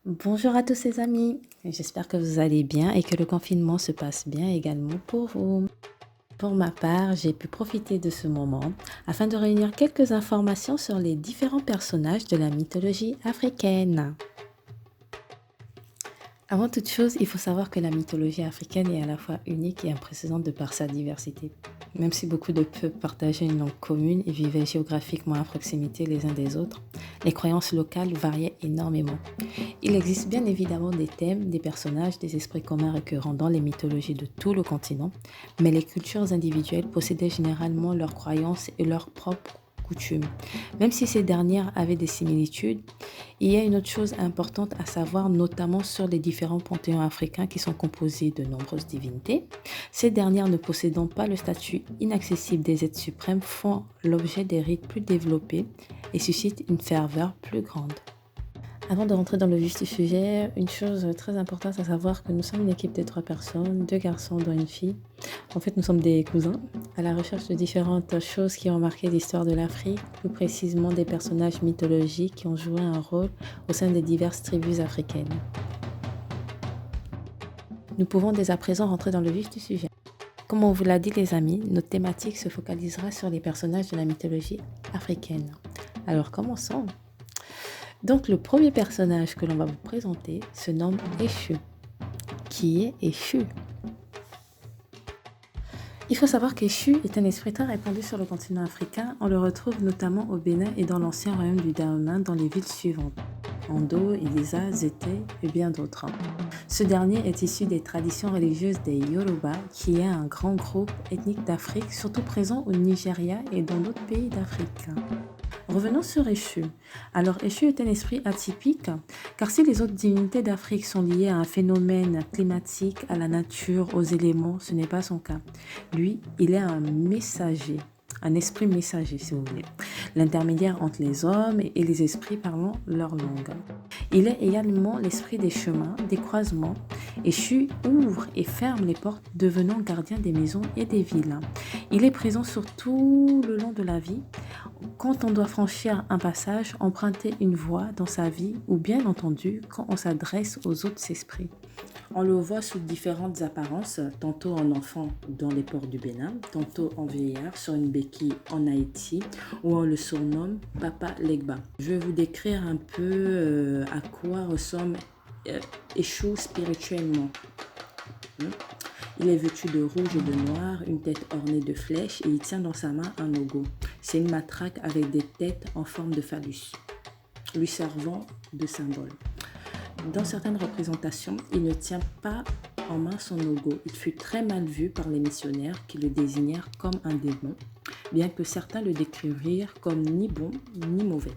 Bonjour à tous les amis, j'espère que vous allez bien et que le confinement se passe bien également pour vous. Pour ma part, j'ai pu profiter de ce moment afin de réunir quelques informations sur les différents personnages de la mythologie africaine. Avant toute chose, il faut savoir que la mythologie africaine est à la fois unique et impressionnante de par sa diversité. Même si beaucoup de peuples partageaient une langue commune et vivaient géographiquement à proximité les uns des autres, les croyances locales variaient énormément. Il existe bien évidemment des thèmes, des personnages, des esprits communs récurrents dans les mythologies de tout le continent, mais les cultures individuelles possédaient généralement leurs croyances et leurs propres coutumes. Même si ces dernières avaient des similitudes, il y a une autre chose importante à savoir, notamment sur les différents panthéons africains qui sont composés de nombreuses divinités. Ces dernières ne possédant pas le statut inaccessible des êtres suprêmes font l'objet des rites plus développés et suscitent une ferveur plus grande. Avant de rentrer dans le vif du sujet, une chose très importante à savoir que nous sommes une équipe de 3 personnes, 2 garçons dont une fille. En fait, nous sommes des cousins à la recherche de différentes choses qui ont marqué l'histoire de l'Afrique, plus précisément des personnages mythologiques qui ont joué un rôle au sein des diverses tribus africaines. Nous pouvons dès à présent rentrer dans le vif du sujet. Comme on vous l'a dit les amis, notre thématique se focalisera sur les personnages de la mythologie africaine. Alors commençons. Donc le premier personnage que l'on va vous présenter se nomme Eshu. Qui est Eshu? Il faut savoir qu'Eshu est un esprit très répandu sur le continent africain. On le retrouve notamment au Bénin et dans l'ancien royaume du Dahomey dans les villes suivantes: Ando, Ilisa, Zete et bien d'autres. Ce dernier est issu des traditions religieuses des Yoruba, qui est un grand groupe ethnique d'Afrique, surtout présent au Nigeria et dans d'autres pays d'Afrique. Revenons sur Eshu. Alors Eshu est un esprit atypique, car si les autres divinités d'Afrique sont liées à un phénomène climatique, à la nature, aux éléments, ce n'est pas son cas. Lui, il est un messager, un esprit messager si vous voulez, l'intermédiaire entre les hommes et les esprits parlant leur langue. Il est également l'esprit des chemins, des croisements. Eshu ouvre et ferme les portes, devenant gardien des maisons et des villes. Il est présent sur tout le long de la vie. Quand on doit franchir un passage, emprunter une voie dans sa vie, ou bien entendu, quand on s'adresse aux autres esprits. On le voit sous différentes apparences, tantôt en enfant dans les ports du Bénin, tantôt en vieillard sur une béquille en Haïti, où on le surnomme Papa Legba. Je vais vous décrire un peu à quoi ressemble Eshu spirituellement. Il est vêtu de rouge et de noir, une tête ornée de flèches et il tient dans sa main un logo. C'est une matraque avec des têtes en forme de phallus, lui servant de symbole. Dans certaines représentations, il ne tient pas en main son logo. Il fut très mal vu par les missionnaires qui le désignèrent comme un démon, bien que certains le décrivirent comme ni bon ni mauvais.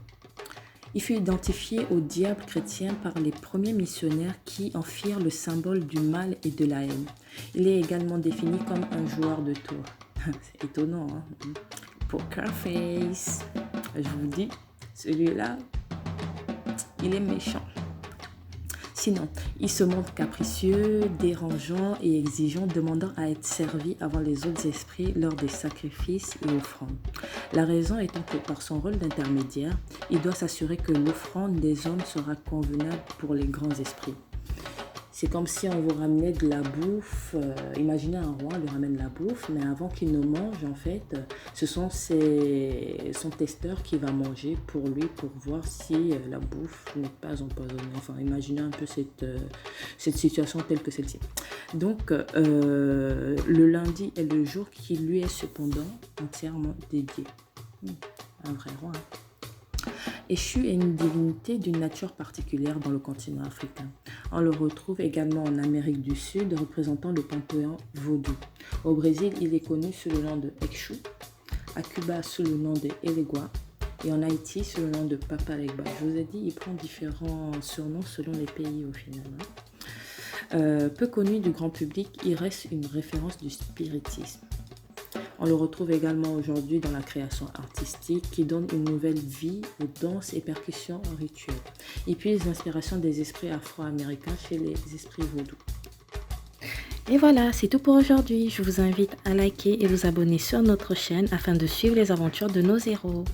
Il fut identifié au diable chrétien par les premiers missionnaires qui en firent le symbole du mal et de la haine. Il est également défini comme un joueur de tours. C'est étonnant, hein? Poker face. Je vous dis, celui-là, il est méchant. Sinon, il se montre capricieux, dérangeant et exigeant, demandant à être servi avant les autres esprits lors des sacrifices et offrandes. La raison étant que par son rôle d'intermédiaire, il doit s'assurer que l'offrande des hommes sera convenable pour les grands esprits. C'est comme si on vous ramenait de la bouffe. Imaginez un roi lui ramène la bouffe, mais avant qu'il ne mange, en fait, ce sont son testeur qui va manger pour lui, pour voir si la bouffe n'est pas empoisonnée. Enfin, imaginez un peu cette situation telle que celle-ci. Donc, le lundi est le jour qui lui est cependant entièrement dédié. Un vrai roi, hein. Eshu est une divinité d'une nature particulière dans le continent africain. On le retrouve également en Amérique du Sud, représentant le panthéon vaudou. Au Brésil, il est connu sous le nom de Exu, à Cuba sous le nom de Elegua et en Haïti sous le nom de Papa Legba. Je vous ai dit, il prend différents surnoms selon les pays au final. Peu connu du grand public, il reste une référence du spiritisme. On le retrouve également aujourd'hui dans la création artistique qui donne une nouvelle vie aux danses et percussions en rituel. Il puise l'inspiration des esprits afro-américains chez les esprits vaudous. Et voilà, c'est tout pour aujourd'hui. Je vous invite à liker et vous abonner sur notre chaîne afin de suivre les aventures de nos héros.